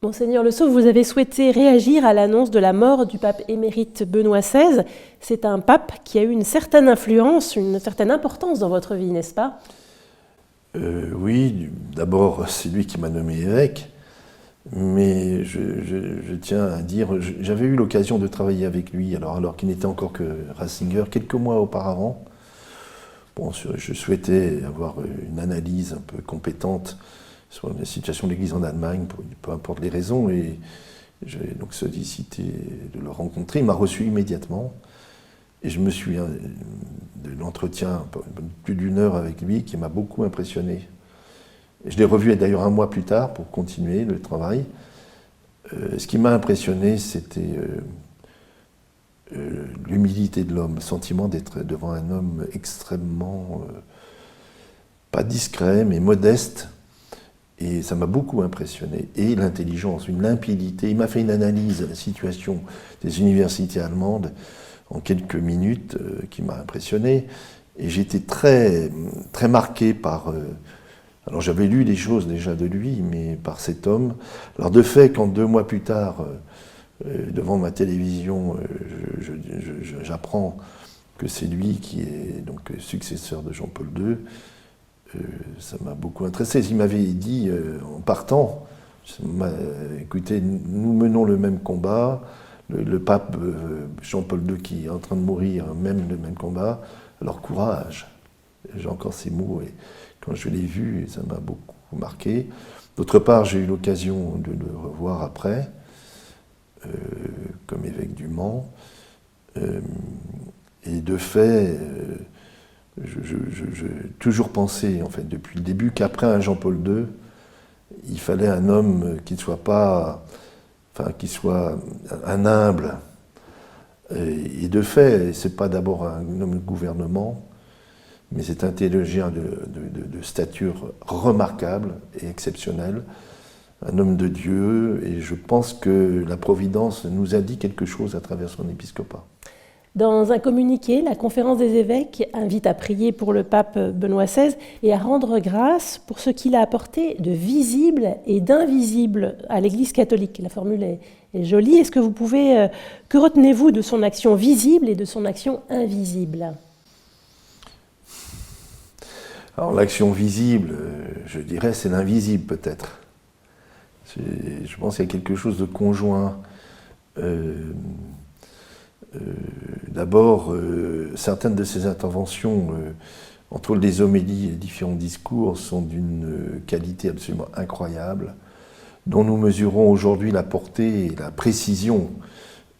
Monseigneur Le Sauve, vous avez souhaité réagir à l'annonce de la mort du pape émérite Benoît XVI. C'est un pape qui a eu une certaine influence, une certaine importance dans votre vie, n'est-ce pas ? Oui, d'abord c'est lui qui m'a nommé évêque, mais je tiens à dire, j'avais eu l'occasion de travailler avec lui, alors qu'il n'était encore que Ratzinger, quelques mois auparavant. Bon, je souhaitais avoir une analyse un peu compétente sur la situation de l'Église en Allemagne, peu importe les raisons, et j'ai donc sollicité de le rencontrer. Il m'a reçu immédiatement, et je me souviens de l'entretien, plus d'une heure avec lui, qui m'a beaucoup impressionné. Et je l'ai revu d'ailleurs un mois plus tard pour continuer le travail. Ce qui m'a impressionné, c'était l'humilité de l'homme, le sentiment d'être devant un homme extrêmement, pas discret, mais modeste. Et ça m'a beaucoup impressionné. Et l'intelligence, une limpidité. Il m'a fait une analyse de la situation des universités allemandes en quelques minutes qui m'a impressionné. Et j'étais très, très marqué par... alors j'avais lu des choses déjà de lui, mais par cet homme. Alors de fait, quand 2 mois plus tard, devant ma télévision, j'apprends que c'est lui qui est donc successeur de Jean-Paul II, ça m'a beaucoup intéressé. Il m'avait dit, en partant, écoutez, nous menons le même combat, le pape Jean-Paul II qui est en train de mourir mène le même combat, alors courage. J'ai encore ces mots, et quand je l'ai vu, ça m'a beaucoup marqué. D'autre part, j'ai eu l'occasion de le revoir après, comme évêque du Mans, et de fait... j'ai toujours pensé, en fait, depuis le début, qu'après un Jean-Paul II, il fallait un homme qui ne soit pas, enfin, qui soit un humble. Et de fait, c'est pas d'abord un homme de gouvernement, mais c'est un théologien de stature remarquable et exceptionnelle, un homme de Dieu, et je pense que la Providence nous a dit quelque chose à travers son épiscopat. Dans un communiqué, la Conférence des évêques invite à prier pour le pape Benoît XVI et à rendre grâce pour ce qu'il a apporté de visible et d'invisible à l'Église catholique. La formule est jolie. Est-ce que vous pouvez... que retenez-vous de son action visible et de son action invisible ? Alors l'action visible, je dirais, c'est l'invisible peut-être. Je pense qu'il y a quelque chose de conjoint. D'abord, certaines de ses interventions, entre les homélies et les différents discours, sont d'une qualité absolument incroyable, dont nous mesurons aujourd'hui la portée et la précision,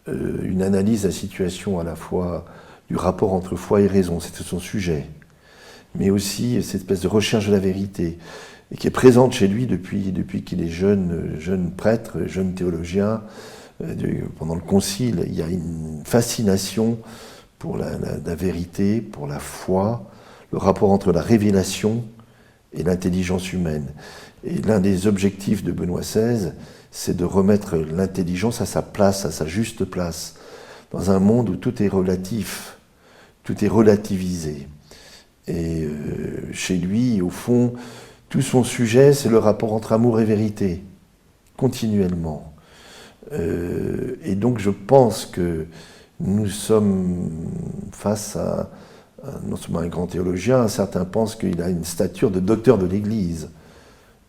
une analyse de la situation à la fois du rapport entre foi et raison, c'est son sujet, mais aussi cette espèce de recherche de la vérité, et qui est présente chez lui depuis qu'il est jeune prêtre, jeune théologien. Pendant le concile, il y a une fascination pour la vérité, pour la foi, le rapport entre la révélation et l'intelligence humaine. Et l'un des objectifs de Benoît XVI, c'est de remettre l'intelligence à sa place, à sa juste place, dans un monde où tout est relatif, tout est relativisé. Et chez lui, au fond, tout son sujet, c'est le rapport entre amour et vérité, continuellement. Et donc je pense que nous sommes face à non seulement un grand théologien, certains pensent qu'il a une stature de docteur de l'Église.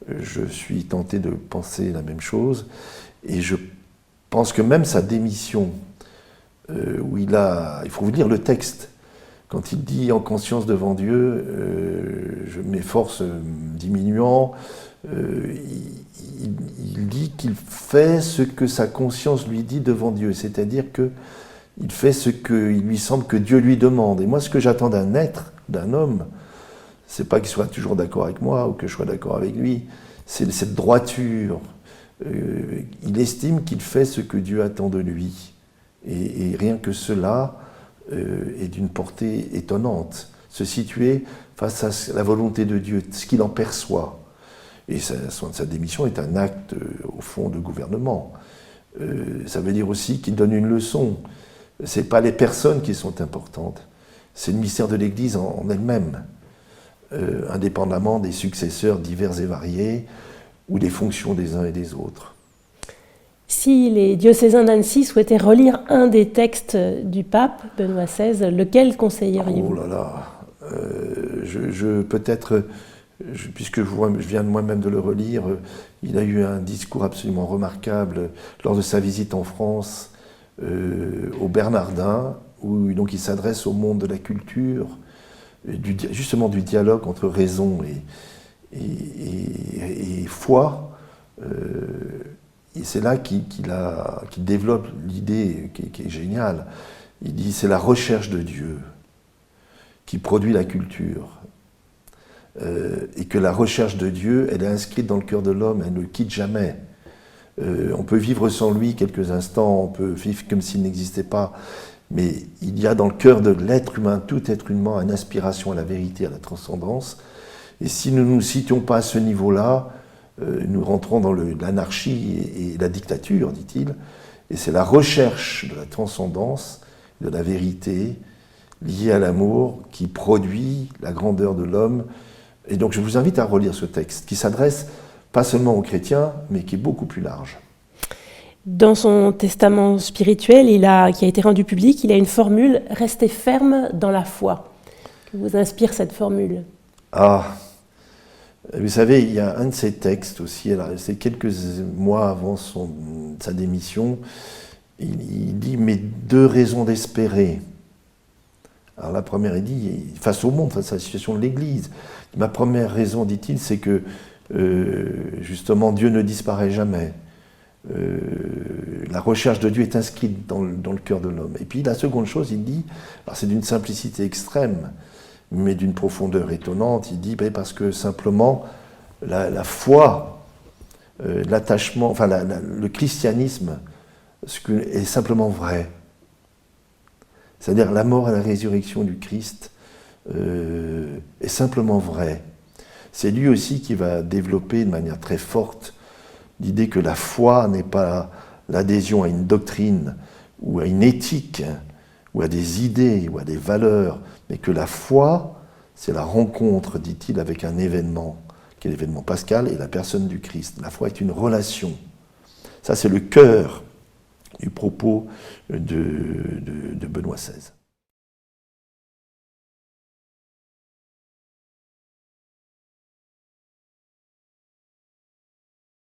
Je suis tenté de penser la même chose, et je pense que même sa démission, où il faut vous lire le texte, quand il dit en conscience devant Dieu, mes forces diminuant, il dit qu'il fait ce que sa conscience lui dit devant Dieu, c'est-à-dire qu'il fait ce qu'il lui semble que Dieu lui demande. Et moi, ce que j'attends d'un être, d'un homme, c'est pas qu'il soit toujours d'accord avec moi ou que je sois d'accord avec lui, c'est cette droiture. Il estime qu'il fait ce que Dieu attend de lui. Et rien que cela est d'une portée étonnante. Se situer face à la volonté de Dieu, ce qu'il en perçoit. Et sa démission est un acte, au fond, de gouvernement. Ça veut dire aussi qu'il donne une leçon. Ce n'est pas les personnes qui sont importantes, c'est le mystère de l'Église en elle-même, indépendamment des successeurs divers et variés ou des fonctions des uns et des autres. Si les diocésains d'Annecy souhaitaient relire un des textes du pape Benoît XVI, lequel conseilleriez-vous? Oh là là, puisque je viens moi-même de le relire, il a eu un discours absolument remarquable lors de sa visite en France au Bernardin, où donc il s'adresse au monde de la culture, justement du dialogue entre raison et foi. Et c'est là qu'il développe l'idée qui est géniale. Il dit c'est la recherche de Dieu qui produit la culture. Et que la recherche de Dieu, elle est inscrite dans le cœur de l'homme, elle ne le quitte jamais. On peut vivre sans lui quelques instants, on peut vivre comme s'il n'existait pas, mais il y a dans le cœur de l'être humain, tout être humain, une aspiration à la vérité, à la transcendance. Et si nous ne nous situons pas à ce niveau-là, nous rentrons dans l'anarchie et la dictature, dit-il. Et c'est la recherche de la transcendance, de la vérité, liée à l'amour, qui produit la grandeur de l'homme. Et donc je vous invite à relire ce texte, qui s'adresse pas seulement aux chrétiens, mais qui est beaucoup plus large. Dans son testament spirituel, qui a été rendu public, il a une formule « Restez ferme dans la foi ». Que vous inspire cette formule? Ah, vous savez, il y a un de ses textes aussi, c'est quelques mois avant sa démission, il dit « Mes 2 raisons d'espérer ». Alors la première, il dit, face au monde, face à la situation de l'Église, ma première raison, dit-il, c'est que justement Dieu ne disparaît jamais. La recherche de Dieu est inscrite dans le cœur de l'homme. Et puis la seconde chose, il dit, alors c'est d'une simplicité extrême, mais d'une profondeur étonnante, il dit, parce que simplement la foi, l'attachement, enfin le christianisme est simplement vrai. C'est-à-dire la mort et la résurrection du Christ est simplement vrai. C'est lui aussi qui va développer de manière très forte l'idée que la foi n'est pas l'adhésion à une doctrine ou à une éthique ou à des idées ou à des valeurs, mais que la foi, c'est la rencontre, dit-il, avec un événement, qui est l'événement pascal et la personne du Christ. La foi est une relation. Ça, c'est le cœur du propos de Benoît XVI.